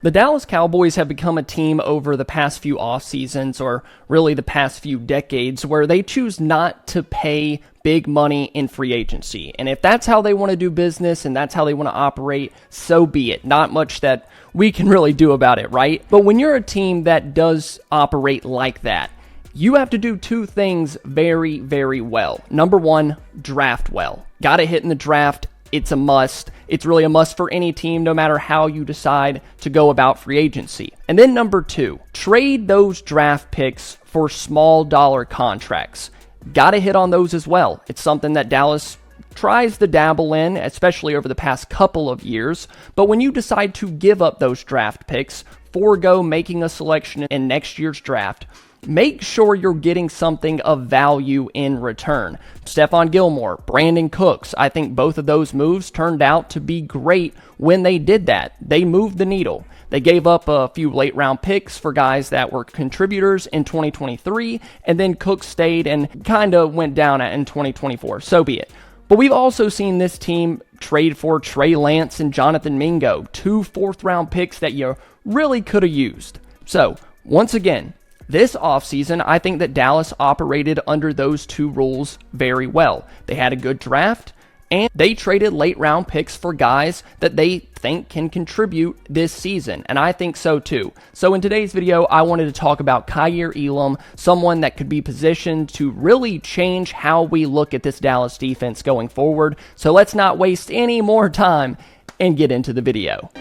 The Dallas Cowboys have become a team over the past few off seasons, or really the past few decades, where they choose not to pay big money in free agency. And if that's how they want to do business and that's how they want to operate, so be it. Not much that we can really do about it, right? But when you're a team that does operate like that, you have to do two things very, very well. Number one, draft well. Got to hit in the draft. It's a must. It's really a must for any team, no matter how you decide to go about free agency. And then number two, trade those draft picks for small dollar contracts. Got to hit on those as well. It's something that Dallas tries to dabble in, especially over the past couple of years. But when you decide to give up those draft picks, forego making a selection in next year's draft, make sure you're getting something of value in return. Stephon Gilmore, Brandon Cooks, I think both of those moves turned out to be great when they did that. They moved the needle. They gave up a few late round picks for guys that were contributors in 2023, and then Cooks stayed and kind of went down in 2024. So be it. But we've also seen this team trade for Trey Lance and Jonathan Mingo, 2 fourth-round picks that you really could have used. So, once again, this offseason, I think that Dallas operated under those two rules very well. They had a good draft, and they traded late-round picks for guys that they think can contribute this season, and I think so too. So in today's video, I wanted to talk about Kaiir Elam, someone that could be positioned to really change how we look at this Dallas defense going forward. So let's not waste any more time and get into the video.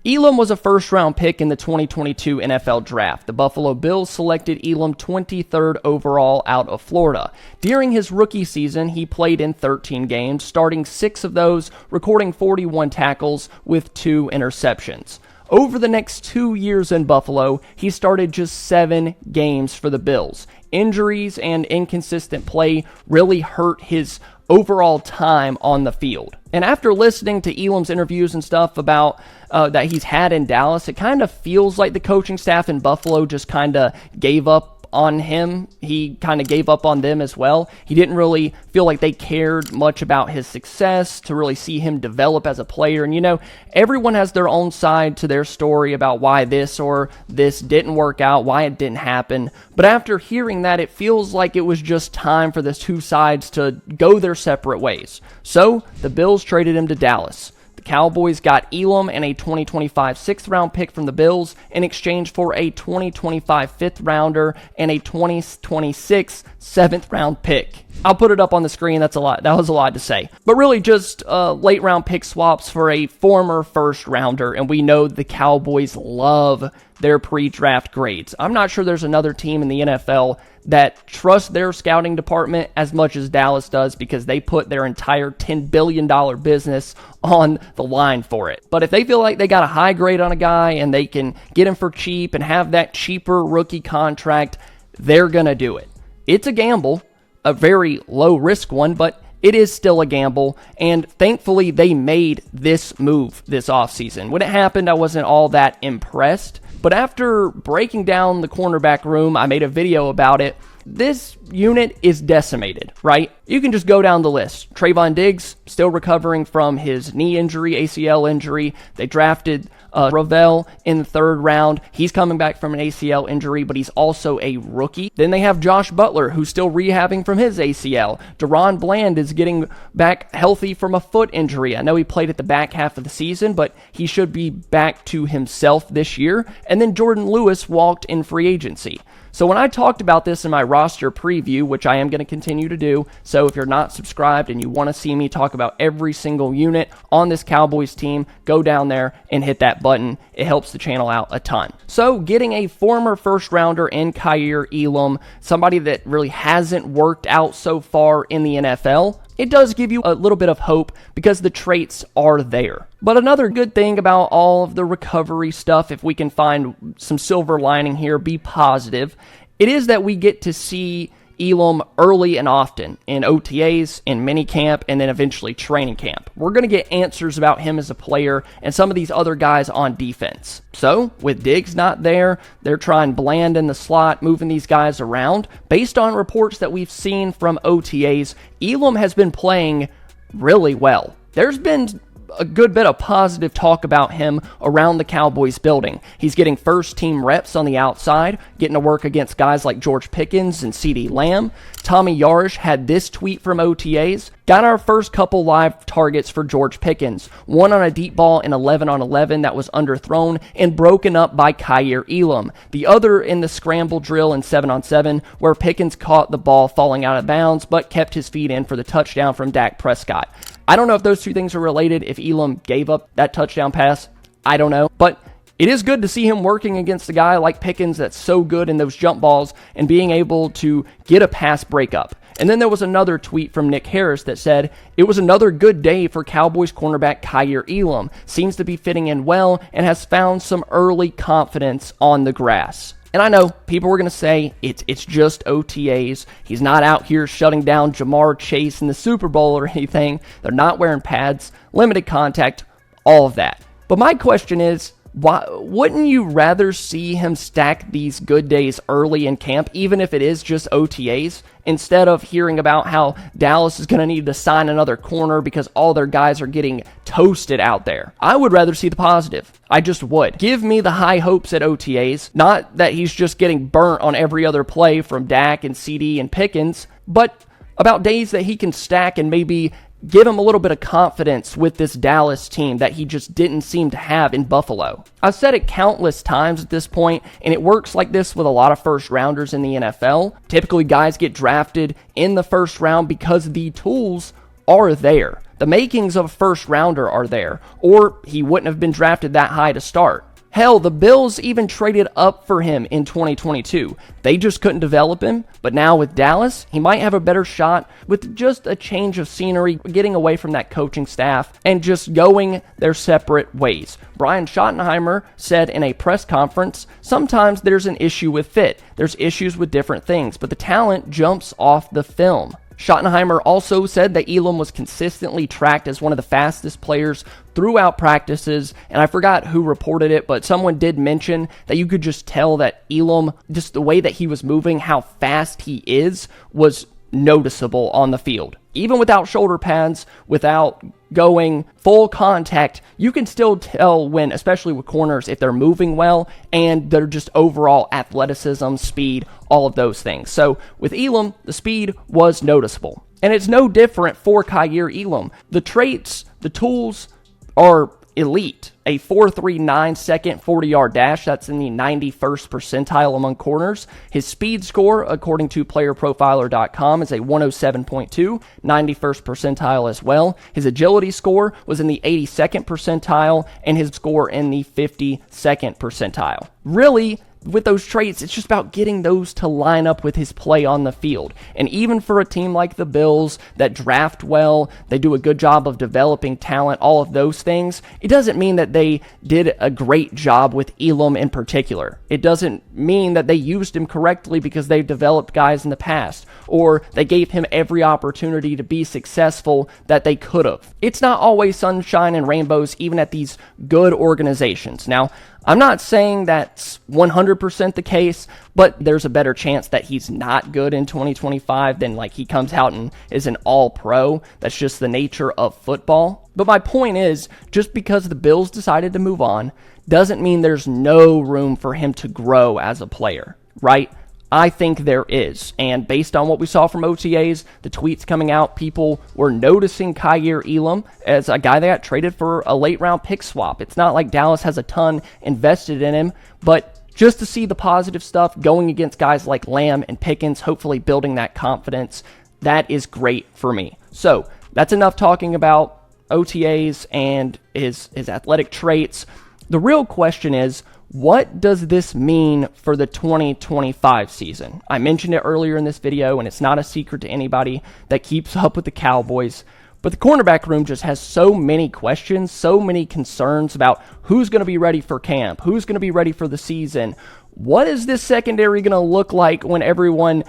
Elam was a first-round pick in the 2022 NFL Draft. The Buffalo Bills selected Elam 23rd overall out of Florida. During his rookie season, he played in 13 games, starting 6 of those, recording 41 tackles with 2 interceptions. Over the next 2 years in Buffalo, he started just 7 games for the Bills. Injuries and inconsistent play really hurt his overall time on the field. And after listening to Elam's interviews and stuff about that he's had in Dallas, it kind of feels like the coaching staff in Buffalo just kind of gave up on him. He kind of gave up on them as well. He didn't really feel like they cared much about his success to really see him develop as a player. And you know, everyone has their own side to their story about why this or this didn't work out, why it didn't happen. But after hearing that, it feels like it was just time for the two sides to go their separate ways. So the Bills traded him to Dallas. The Cowboys got Elam and a 2025 6th-round pick from the Bills in exchange for a 2025 5th-rounder and a 2026 7th-round pick. I'll put it up on the screen. That's a lot. That was a lot to say. But really just late-round pick swaps for a former first-rounder, and we know the Cowboys love their pre-draft grades. I'm not sure there's another team in the NFL that trusts their scouting department as much as Dallas does, because they put their entire $10 billion business on the line for it. But if they feel like they got a high grade on a guy and they can get him for cheap and have that cheaper rookie contract, they're going to do it. It's a gamble, a very low-risk one, but it is still a gamble, and thankfully they made this move this offseason. When it happened, I wasn't all that impressed, but after breaking down the cornerback room, I made a video about it. This unit is decimated, right? You can just go down the list. Trevon Diggs, still recovering from his knee injury, ACL injury. They drafted Ravel in the 3rd round. He's coming back from an ACL injury, but he's also a rookie. Then they have Josh Butler, who's still rehabbing from his ACL. DaRon Bland is getting back healthy from a foot injury. I know he played at the back half of the season, but he should be back to himself this year. And then Jordan Lewis walked in free agency. So when I talked about this in my roster preview, which I am going to continue to do, so if you're not subscribed and you want to see me talk about every single unit on this Cowboys team, go down there and hit that button. It helps the channel out a ton. So getting a former first rounder in Kaiir Elam, somebody that really hasn't worked out so far in the NFL, it does give you a little bit of hope because the traits are there. But another good thing about all of the recovery stuff, if we can find some silver lining here, be positive, it is that we get to see Elam early and often in OTAs, in minicamp, and then eventually training camp. We're going to get answers about him as a player and some of these other guys on defense. So, with Diggs not there, they're trying Bland in the slot, moving these guys around. Based on reports that we've seen from OTAs, Elam has been playing really well. There's been a good bit of positive talk about him around the Cowboys building. He's getting first-team reps on the outside, getting to work against guys like George Pickens and CeeDee Lamb. Tommy Yarish had this tweet from OTAs. Got our first couple live targets for George Pickens. One on a deep ball in 11-on-11 that was underthrown and broken up by Kaiir Elam. The other in the scramble drill in 7-on-7 where Pickens caught the ball falling out of bounds but kept his feet in for the touchdown from Dak Prescott. I don't know if those two things are related, if Elam gave up that touchdown pass. I don't know. But it is good to see him working against a guy like Pickens that's so good in those jump balls and being able to get a pass breakup. And then there was another tweet from Nick Harris that said, "It was another good day for Cowboys cornerback Kaiir Elam. Seems to be fitting in well and has found some early confidence on the grass." And I know people were going to say it's just OTAs. He's not out here shutting down Jamar Chase in the Super Bowl or anything. They're not wearing pads, limited contact, all of that. But my question is, why wouldn't you rather see him stack these good days early in camp, even if it is just OTAs, instead of hearing about how Dallas is going to need to sign another corner because all their guys are getting toasted out there? I would rather see the positive. I just would. Give me the high hopes at OTAs, not that he's just getting burnt on every other play from Dak and CD and Pickens, but about days that he can stack and maybe give him a little bit of confidence with this Dallas team that he just didn't seem to have in Buffalo. I've said it countless times at this point, and it works like this with a lot of first rounders in the NFL. Typically, guys get drafted in the first round because the tools are there. The makings of a first rounder are there, or he wouldn't have been drafted that high to start. Hell, the Bills even traded up for him in 2022. They just couldn't develop him, but now with Dallas, he might have a better shot with just a change of scenery, getting away from that coaching staff, and just going their separate ways. Brian Schottenheimer said in a press conference, sometimes there's an issue with fit. There's issues with different things, but the talent jumps off the film. Schottenheimer also said that Elam was consistently tracked as one of the fastest players throughout practices, and I forgot who reported it, but someone did mention that you could just tell that Elam, just the way that he was moving, how fast he is, was noticeable on the field. Even without shoulder pads, without going full contact, you can still tell when, especially with corners, if they're moving well and they're just overall athleticism, speed, all of those things. So with Elam, the speed was noticeable. And it's no different for Kaiir Elam. The traits, the tools are elite. A 4.39 second 40-yard dash, that's in the 91st percentile among corners. His speed score, according to playerprofiler.com, is a 107.2, 91st percentile as well. His agility score was in the 82nd percentile, and his score in the 52nd percentile. Really, with those traits, it's just about getting those to line up with his play on the field. And even for a team like the Bills that draft well, they do a good job of developing talent, all of those things, it doesn't mean that they did a great job with Elam in particular. It doesn't mean that they used him correctly because they've developed guys in the past, or they gave him every opportunity to be successful that they could have. It's not always sunshine and rainbows, even at these good organizations. Now, I'm not saying that's 100% the case, but there's a better chance that he's not good in 2025 than like he comes out and is an all-pro. That's just the nature of football. But my point is, just because the Bills decided to move on doesn't mean there's no room for him to grow as a player, right? I think there is, and based on what we saw from OTAs, the tweets coming out, people were noticing Kaiir Elam as a guy that got traded for a late-round pick swap. It's not like Dallas has a ton invested in him, but just to see the positive stuff going against guys like Lamb and Pickens, hopefully building that confidence, that is great for me. So, that's enough talking about OTAs and his athletic traits. The real question is, what does this mean for the 2025 season? I mentioned it earlier in this video, and it's not a secret to anybody that keeps up with the Cowboys, but But the cornerback room just has so many questions, so many concerns about who's going to be ready for camp, who's going to be ready for the season. What is this secondary going to look like when everyone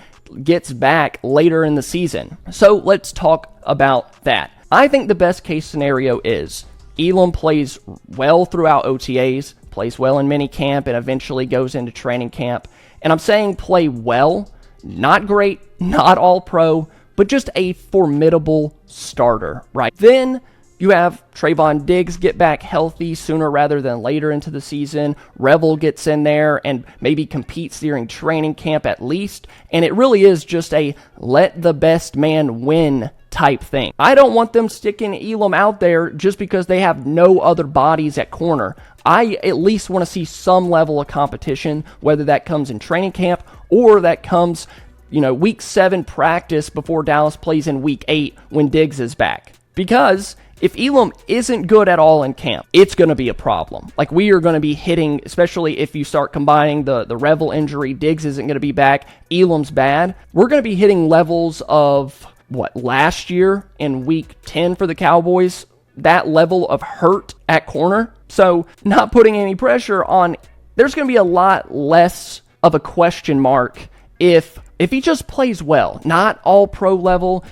gets back later in the season? So let's talk about that. I think the best case scenario is Elam plays well throughout OTAs, plays well in minicamp, and eventually goes into training camp. And I'm saying play well, not great, not all pro, but just a formidable starter, right? Then you have Trevon Diggs get back healthy sooner rather than later into the season. Revel gets in there and maybe competes during training camp at least. And it really is just a let the best man win type thing. I don't want them sticking Elam out there just because they have no other bodies at corner. I at least want to see some level of competition, whether that comes in training camp or that comes, week 7 practice before Dallas plays in week 8 when Diggs is back. Because if Elam isn't good at all in camp, it's going to be a problem. Like, we are going to be hitting, especially if you start combining the Revel injury, Diggs isn't going to be back, Elam's bad. We're going to be hitting levels of, last year in week 10 for the Cowboys, that level of hurt at corner. So, not putting any pressure on, there's going to be a lot less of a question mark if he just plays well, not all pro level,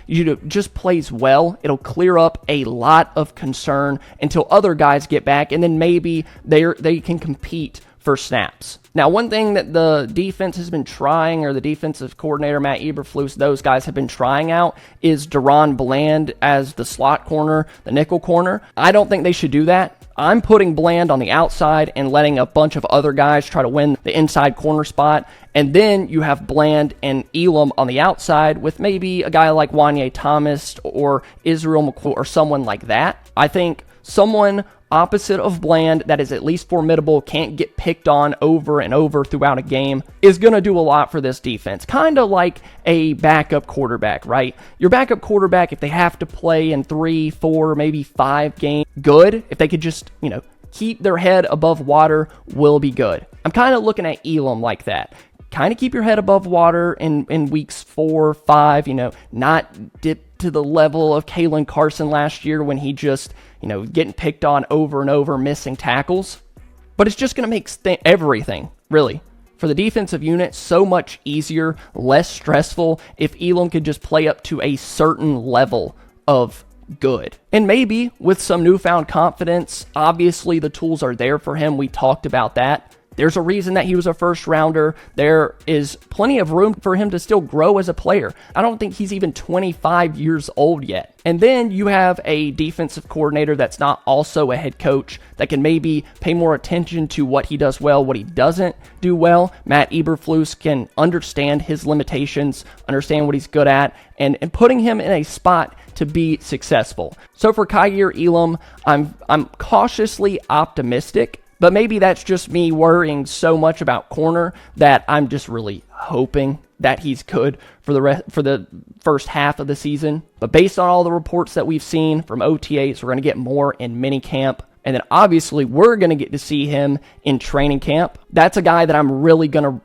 just plays well. It'll clear up a lot of concern until other guys get back, and then maybe they can compete for snaps. Now, one thing that the defense has been trying, or the defensive coordinator, Matt Eberflus, those guys have been trying out, is DaRon Bland as the slot corner, the nickel corner. I don't think they should do that. I'm putting Bland on the outside and letting a bunch of other guys try to win the inside corner spot. And then you have Bland and Elam on the outside with maybe a guy like Wanye Thomas or Israel McCoy or someone like that. I think someone opposite of Bland that is at least formidable, can't get picked on over and over throughout a game, is going to do a lot for this defense. Kind of like a backup quarterback, right? Your backup quarterback, if they have to play in 3, 4, maybe 5 games, good. If they could just, keep their head above water, will be good. I'm kind of looking at Elam like that. Kind of keep your head above water in weeks 4, 5, not dip to the level of Kalen Carson last year when he just, getting picked on over and over, missing tackles. But it's just going to make everything, really, for the defensive unit so much easier, less stressful if Elam could just play up to a certain level of good. And maybe with some newfound confidence, obviously the tools are there for him. We talked about that. There's a reason that he was a first rounder. There is plenty of room for him to still grow as a player. I don't think he's even 25 years old yet. And then you have a defensive coordinator that's not also a head coach that can maybe pay more attention to what he does well, what he doesn't do well. Matt Eberflus can understand his limitations, understand what he's good at, and putting him in a spot to be successful. So for Kaiir Elam, I'm cautiously optimistic. But maybe that's just me worrying so much about corner that I'm just really hoping that he's good for the first half of the season. But based on all the reports that we've seen from OTAs, we're going to get more in minicamp. And then obviously we're going to get to see him in training camp. That's a guy that I'm really going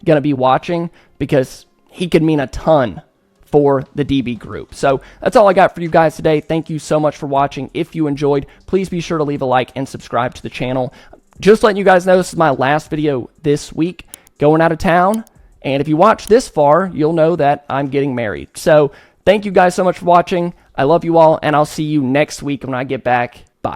to be watching because he could mean a ton for the DB group. So that's all I got for you guys today. Thank you so much for watching. If you enjoyed, please be sure to leave a like and subscribe to the channel. Just letting you guys know, this is my last video this week, going out of town. And if you watch this far, you'll know that I'm getting married. So thank you guys so much for watching. I love you all, and I'll see you next week when I get back.